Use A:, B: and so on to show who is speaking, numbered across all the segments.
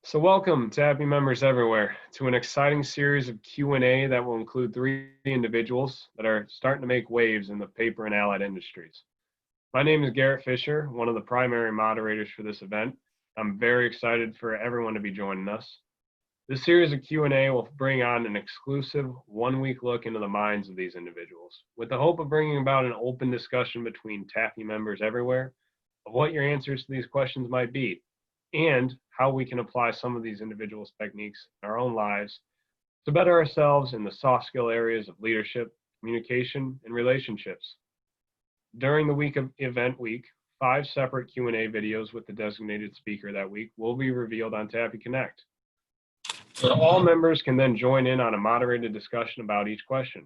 A: So welcome to Happy Members Everywhere to an exciting series of Q&A that will include three individuals that are starting to make waves in the paper and allied industries. My name is Garrett Fisher, one of the primary moderators for this event. I'm very excited for everyone to be joining us. This series of Q&A will bring on an exclusive one-week look into the minds of these individuals, with the hope of bringing about an open discussion between TAFE members everywhere of what your answers to these questions might be, and how we can apply some of these individuals' techniques in our own lives to better ourselves in the soft skill areas of leadership, communication, and relationships. During the week of event week, 5 separate Q&A videos with the designated speaker that week will be revealed on TAFE Connect. So all members can then join in on a moderated discussion about each question,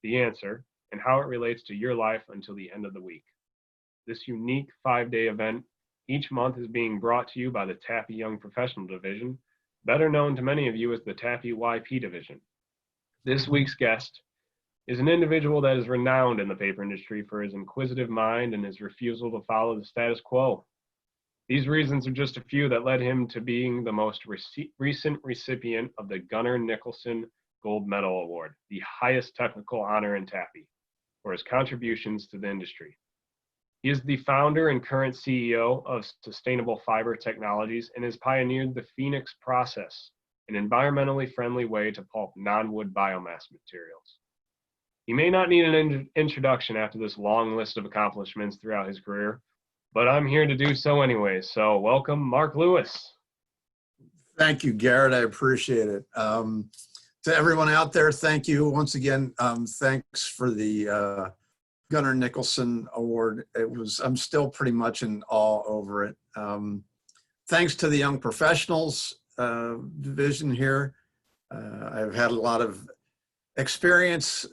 A: the answer, and how it relates to your life until the end of the week. This unique 5-day event each month is being brought to you by the TAFE Young Professional Division, better known to many of you as the TAFE YP Division. This week's guest is an individual that is renowned in the paper industry for his inquisitive mind and his refusal to follow the status quo. These reasons are just a few that led him to being the most recent recipient of the Gunnar Nicholson Gold Medal Award, the highest technical honor in TAFE, for his contributions to the industry. He is the founder and current CEO of Sustainable Fiber Technologies and has pioneered the Phoenix process, an environmentally friendly way to pulp non-wood biomass materials. He may not need an introduction after this long list of accomplishments throughout his career, but I'm here to do so anyway. So welcome, Mark Lewis.
B: Thank you, Garrett. I appreciate it. To everyone out there, thank you once again. Thanks for the Gunnar Nicholson Award. I'm still pretty much in awe over it. Thanks to the Young Professionals division here. I've had a lot of experience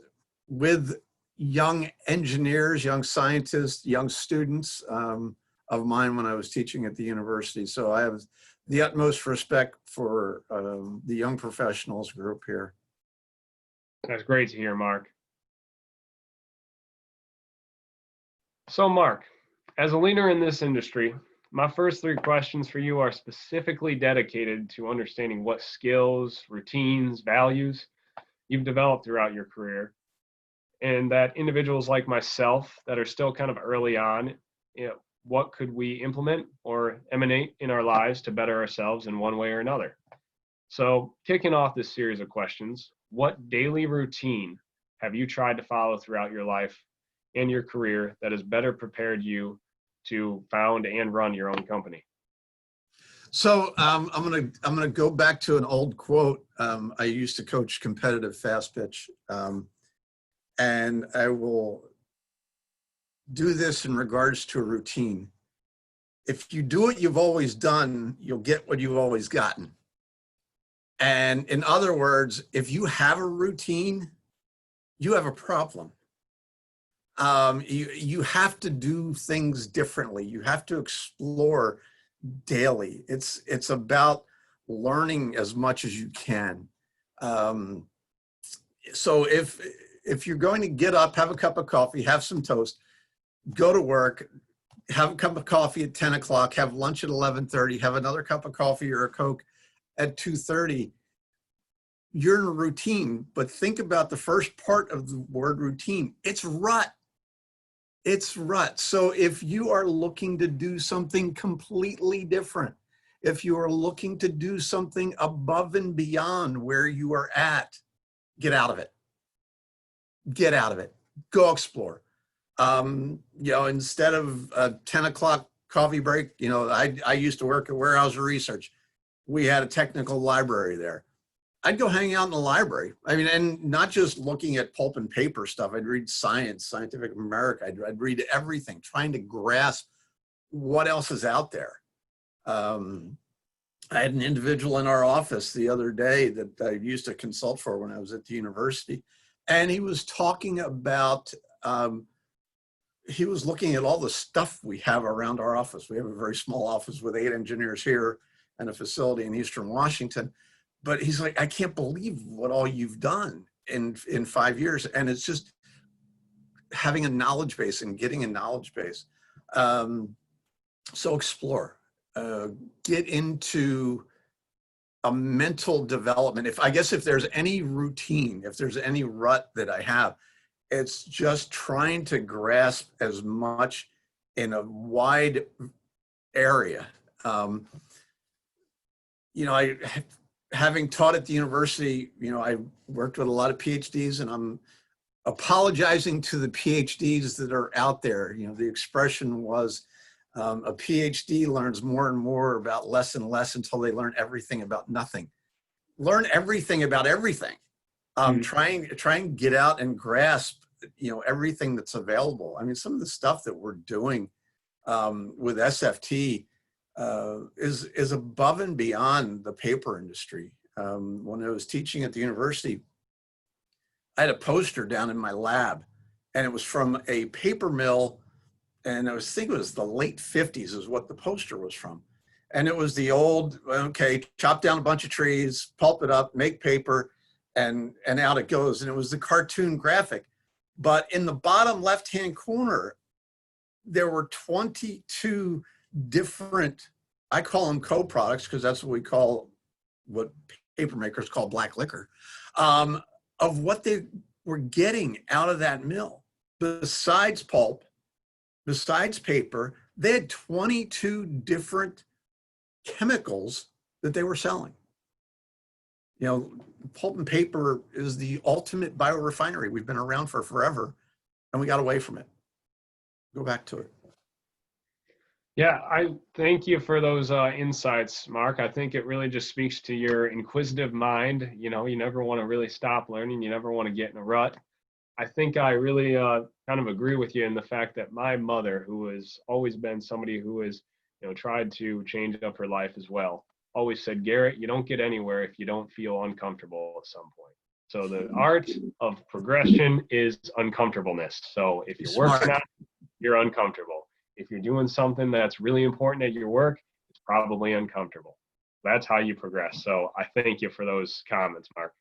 B: with young engineers, young scientists, young students of mine when I was teaching at the university. So I have the utmost respect for the Young Professionals group here.
A: That's great to hear, Mark. So Mark, as a leader in this industry, my first 3 questions for you are specifically dedicated to understanding what skills, routines, values you've developed throughout your career, and that individuals like myself that are still kind of early on, what could we implement or emanate in our lives to better ourselves in one way or another. So kicking off this series of questions, what daily routine have you tried to follow throughout your life and your career that has better prepared you to found and run your own company?
B: So I'm gonna go back to an old quote. I used to coach competitive fast pitch, and I will do this in regards to a routine. If you do what you've always done, you'll get what you've always gotten. And in other words, if you have a routine, you have a problem. You have to do things differently. You have to explore daily. It's about learning as much as you can. So if you're going to get up, have a cup of coffee, have some toast, go to work, have a cup of coffee at 10 o'clock, have lunch at 11:30, have another cup of coffee or a Coke at 2:30, you're in a routine. But think about the first part of the word routine. It's rut. It's rut. So if you are looking to do something completely different, if you are looking to do something above and beyond where you are at, get out of it. Get out of it. Go explore. Instead of a 10 o'clock coffee break, I used to work at Warehouse Research. We had a technical library there. I'd go hang out in the library. I mean, and not just looking at pulp and paper stuff. I'd read Science, Scientific American. I'd read everything, trying to grasp what else is out there. I had an individual in our office the other day that I used to consult for when I was at the university. And he was talking about, he was looking at all the stuff we have around our office. We have a very small office with 8 engineers here and a facility in Eastern Washington. But he's like, I can't believe what all you've done in 5 years. And it's just having a knowledge base and getting a knowledge base. So explore, get into a mental development. If I guess if there's any routine, if there's any rut that I have, it's just trying to grasp as much in a wide area. Um, I having taught at the university, I worked with a lot of PhDs, and I'm apologizing to the PhDs that are out there. The expression was, a PhD learns more and more about less and less until they learn everything about nothing. Learn everything about everything. Try and get out and grasp, everything that's available. I mean, some of the stuff that we're doing with SFT is above and beyond the paper industry. When I was teaching at the university, I had a poster down in my lab, and it was from a paper mill, and I was thinking it was the late 50s is what the poster was from. And it was the old, okay, chop down a bunch of trees, pulp it up, make paper, and out it goes. And it was the cartoon graphic. But in the bottom left-hand corner, there were 22 different, I call them co-products because that's what we call, what paper makers call black liquor, of what they were getting out of that mill. Besides pulp, besides paper, they had 22 different chemicals that they were selling. Pulp and paper is the ultimate biorefinery. We've been around for forever, and we got away from it. Go back to it.
A: Yeah, I thank you for those insights, Mark. I think it really just speaks to your inquisitive mind. You never want to really stop learning. You never want to get in a rut. I think I really kind of agree with you in the fact that my mother, who has always been somebody who has, tried to change up her life as well, always said, Garrett, you don't get anywhere if you don't feel uncomfortable at some point. So the art of progression is uncomfortableness. So if you're working out, you're uncomfortable. If you're doing something that's really important at your work, it's probably uncomfortable. That's how you progress. So I thank you for those comments, Mark.